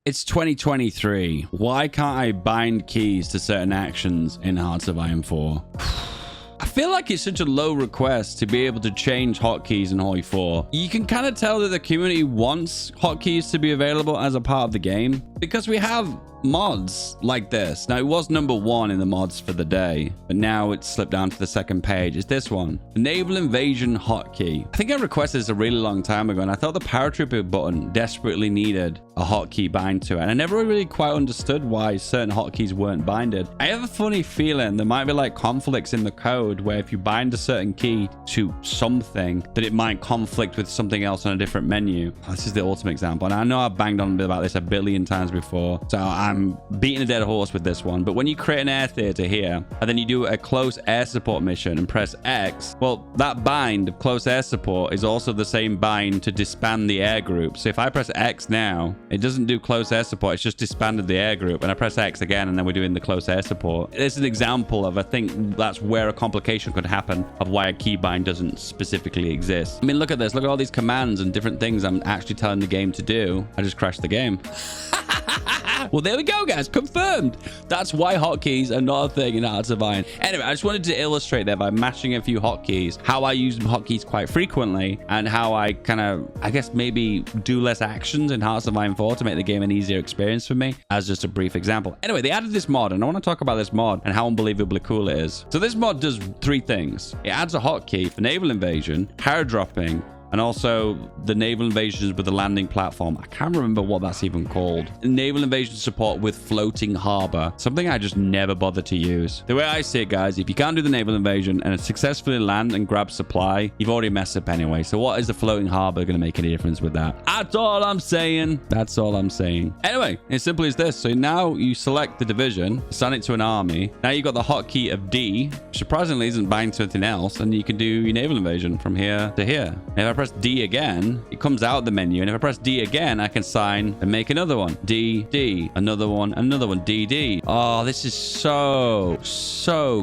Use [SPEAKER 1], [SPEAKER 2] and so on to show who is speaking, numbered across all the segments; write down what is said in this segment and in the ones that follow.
[SPEAKER 1] It's 2023. Why can't I bind keys to certain actions in Hearts of Iron 4? I feel like it's such a low request to be able to change hotkeys in Hoi 4. You can kind of tell that the community wants hotkeys to be available as a part of the game because we have mods like this. Now, it was #1 in the mods for the day, but now it's slipped down to the second page. It's this one, the Naval Invasion hotkey. I think I requested this a really long time ago, and I thought the Paratrooper button desperately needed a hotkey bind to it, and I never really quite understood why certain hotkeys weren't binded. I have a funny feeling there might be like conflicts in the code where if you bind a certain key to something, that it might conflict with something else on a different menu. This is the ultimate example, and I know I've banged on about this a billion times before, so I'm beating a dead horse with this one. But when you create an air theater here, and then you do a close air support mission and press X, well, that bind of close air support is also the same bind to disband the air group. So if I press X now, it doesn't do close air support, it's just disbanded the air group. And I press X again, and then we're doing the close air support. It's an example of, I think that's where a complication could happen of why a keybind doesn't specifically exist. I mean, look at this. Look at all these commands and different things I'm actually telling the game to do. I just crashed the game. Well, there we go, guys. Confirmed. That's why hotkeys are not a thing in Hearts of Iron. Anyway, I just wanted to illustrate there by mashing a few hotkeys, how I use hotkeys quite frequently, and how I kind of, I guess, maybe do less actions in Hearts of Iron 4 to make the game an easier experience for me, as just a brief example. Anyway, they added this mod, and I want to talk about this mod and how unbelievably cool it is. So this mod does 3 things. It adds a hotkey for naval invasion, paradropping, and also the naval invasions with the landing platform. I can't remember what that's even called. Naval invasion support with floating harbor, something I just never bothered to use. The way I see it, guys, if you can't do the naval invasion and successfully land and grab supply, you've already messed up anyway. So what is the floating harbor going to make any difference with that? That's all I'm saying. That's all I'm saying. Anyway, it's simple as this. So now you select the division, assign it to an army. Now you've got the hotkey of D, which surprisingly isn't bound to anything else, and you can do your naval invasion from here to here. And if I press D again, it comes out of the menu, and if I press D again, I can sign and make another one. D, D, another one, D, D. Oh, this is so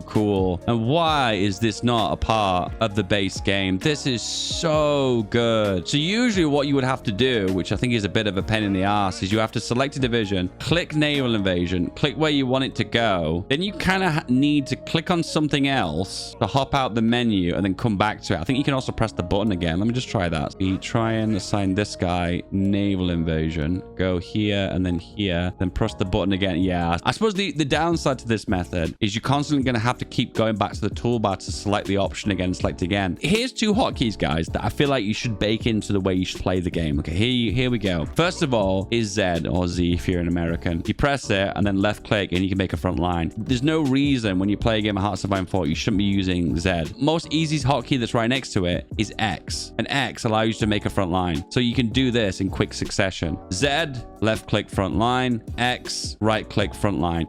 [SPEAKER 1] cool. And why is this not a part of the base game? This is so good. So usually what you would have to do, which I think is a bit of a pain in the ass, is you have to select a division, click naval invasion, click where you want it to go. Then you kind of need to click on something else to hop out the menu and then come back to it. I think you can also press the button again. Let me just try that. We try and assign this guy naval invasion. Go here and then here. Then press the button again. Yeah. I suppose the downside to this method is you're constantly going to have to keep going back to the toolbar to select the option again, select again. Here's 2 hotkeys, guys, that I feel like you should bake into the way you should play the game. Okay, here we go. First of all is Z, or Z if you're an American. You press it and then left click and you can make a front line. There's no reason when you play a game of Hearts of Iron 4 you shouldn't be using Z. Most easiest hotkey that's right next to it is X. And X allows you to make a front line. So you can do this in quick succession. Z, left click front line. X, right click front line.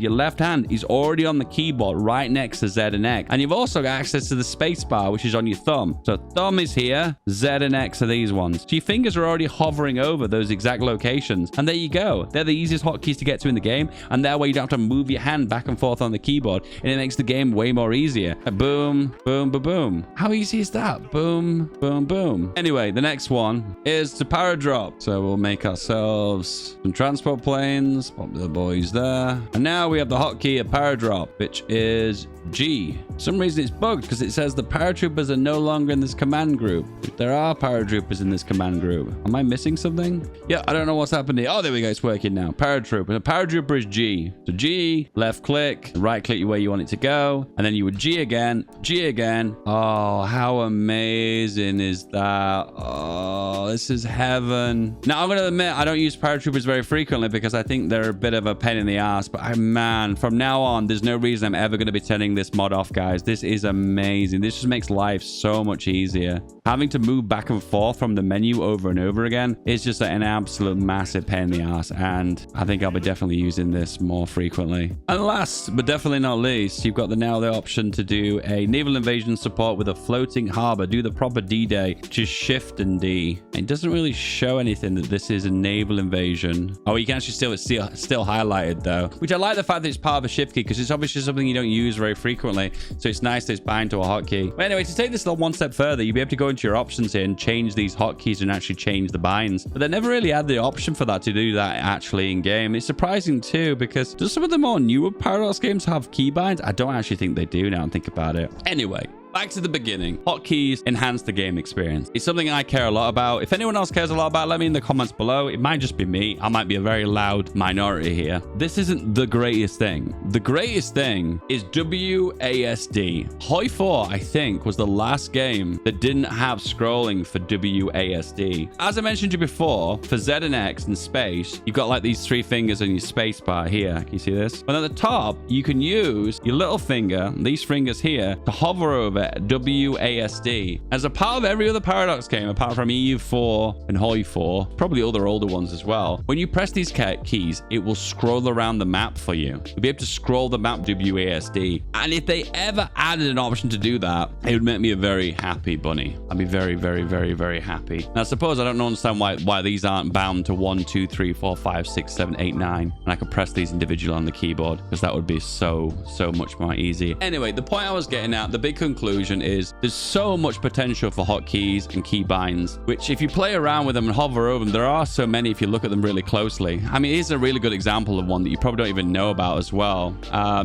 [SPEAKER 1] Your left hand is already on the keyboard right next to Z and X. And you've also got access to the space bar, which is on your thumb. So thumb is here, Z and X are these ones. So your fingers are already hovering over those exact locations. And there you go. They're the easiest hotkeys to get to in the game. And that way you don't have to move your hand back and forth on the keyboard. And it makes the game way more easier. Boom, boom, boom, boom. How easy is that? Boom, boom, boom. Anyway, the next one is to paradrop. So we'll make ourselves some transport planes, pop the boys there. And now we have the hotkey of paradrop, which is G. For some reason it's bugged because it says the paratroopers are no longer in this command group. There are paratroopers in this command group. Am I missing something? Yeah, I don't know what's happening. Oh, there we go. It's working now. Paratrooper. The paratrooper is G. So G, left click, right click where you want it to go. And then you would G again, G again. Oh, how amazing is that? Oh, this is heaven. Now, I'm going to admit I don't use paratroopers very frequently because I think they're a bit of a pain in the ass. But man, from now on, there's no reason I'm ever going to be turning this mod off, guys. This is amazing. This just makes life so much easier. Having to move back and forth from the menu over and over again is just an absolute massive pain in the ass, and I think I'll be definitely using this more frequently. And last but definitely not least, you've got now the option to do a naval invasion support with a floating harbor. Do the proper D-Day A, which is Shift and D. It doesn't really show anything that this is a naval invasion. Oh, you can actually still highlighted though, which I like the fact that it's part of a shift key because it's obviously something you don't use very frequently. So it's nice that it's bound to a hotkey. But anyway, to take this one step further, you'll be able to go into your options here and change these hotkeys and actually change the binds. But they never really had the option for that to do that actually in game. It's surprising too, because does some of the more newer Paradox games have key binds? I don't actually think they do now and think about it. Anyway, back to the beginning. Hotkeys enhance the game experience. It's something I care a lot about. If anyone else cares a lot about, let me in the comments below. It might just be me. I might be a very loud minority here. This isn't the greatest thing. The greatest thing is WASD. Hoi 4, I think, was the last game that didn't have scrolling for WASD. As I mentioned to you before, for Z and X and space, you've got like these three fingers on your space bar here. Can you see this? And at the top, you can use your little finger, these fingers here, to hover over WASD. As a part of every other Paradox game, apart from EU4 and Hoi 4, probably other older ones as well, when you press these keys, it will scroll around the map for you. You'll be able to scroll the map WASD. And if they ever added an option to do that, it would make me a very happy bunny. I'd be very, very, very, very happy. Now, I suppose I don't understand why these aren't bound to 1, 2, 3, 4, 5, 6, 7, 8, 9. And I could press these individually on the keyboard because that would be so much more easy. Anyway, the point I was getting at, the big conclusion is there's so much potential for hotkeys and key binds, which if you play around with them and hover over them, there are so many if you look at them really closely. I mean, here's a really good example of one that you probably don't even know about as well.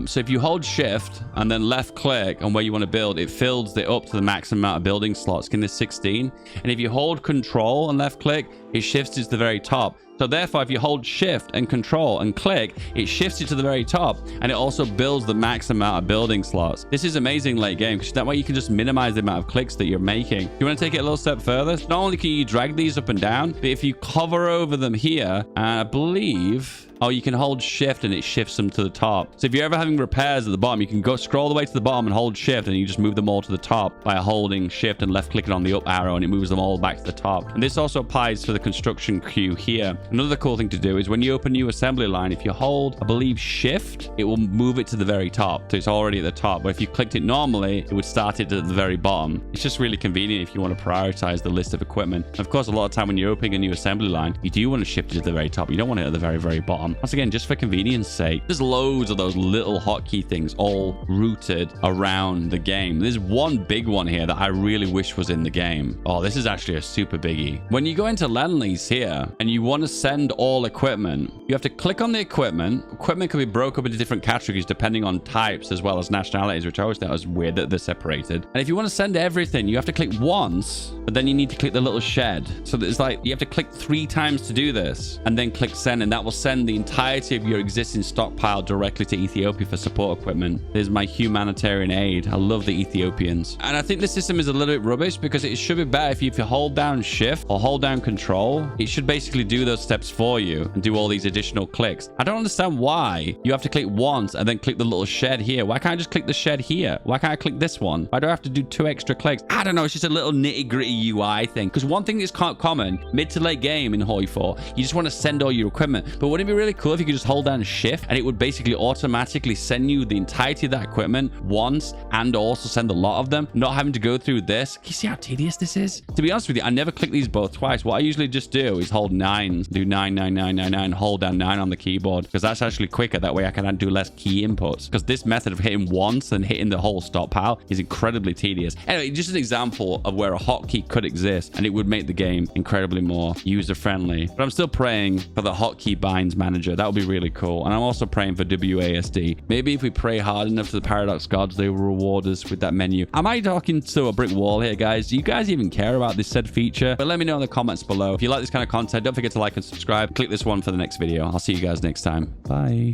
[SPEAKER 1] So if you hold shift and then left click on where you want to build, it fills it up to the maximum amount of building slots. In this 16. And if you hold control and left click, it shifts it to the very top. So therefore, if you hold shift and control and click, it shifts it to the very top, and it also builds the max amount of building slots. This is amazing late game because that way you can just minimize the amount of clicks that you're making. You want to take it a little step further? Not only can you drag these up and down, but if you hover over them here, I believe... Oh, you can hold shift and it shifts them to the top. So if you're ever having repairs at the bottom, you can go scroll the way to the bottom and hold shift, and you just move them all to the top by holding shift and left clicking on the up arrow, and it moves them all back to the top. And this also applies for the construction queue here. Another cool thing to do is when you open a new assembly line, if you hold, I believe, shift, it will move it to the very top. So it's already at the top. But if you clicked it normally, it would start it at the very bottom. It's just really convenient if you want to prioritize the list of equipment. And of course, a lot of time when you're opening a new assembly line, you do want to shift it to the very top. You don't want it at the very, very bottom. Once again, just for convenience sake, there's loads of those little hotkey things all rooted around the game. There's one big one here that I really wish was in the game. Oh, this is actually a super biggie. When you go into land lease here and you want to send all equipment, you have to click on the equipment. Equipment can be broken up into different categories depending on types as well as nationalities, which I always thought was weird that they're separated. And if you want to send everything, you have to click once, but then you need to click the little shed. So it's like you have to click 3 times to do this and then click send, and that will send the entirety of your existing stockpile directly to Ethiopia for support equipment. There's my humanitarian aid. I love the Ethiopians. And I think the system is a little bit rubbish because it should be better if you hold down shift or hold down control. It should basically do those steps for you and do all these additional clicks. I don't understand why you have to click once and then click the little shed here. Why can't I just click the shed here? Why can't I click this one? Why do I have to do 2 extra clicks? I don't know. It's just a little nitty gritty UI thing. Because one thing that's quite common mid to late game in Hoi 4, you just want to send all your equipment. But wouldn't it be really cool if you could just hold down shift and it would basically automatically send you the entirety of that equipment once and also send a lot of them, not having to go through this? Can you see how tedious this is? To be honest with you, I never click these both twice. What I usually just do is hold 9, do 9, 9, 9, 9, 9, hold down 9 on the keyboard because that's actually quicker. That way I can do less key inputs because this method of hitting once and hitting the whole stockpile is incredibly tedious. Anyway, just an example of where a hotkey could exist and it would make the game incredibly more user-friendly. But I'm still praying for the hotkey binds manager. That would be really cool. And I'm also praying for WASD. Maybe if we pray hard enough to the Paradox gods, they will reward us with that menu. Am I talking to a brick wall here, guys? Do you guys even care about this said feature? But let me know in the comments below. If you like this kind of content, don't forget to like and subscribe. Click this one for the next video. I'll see you guys next time. Bye.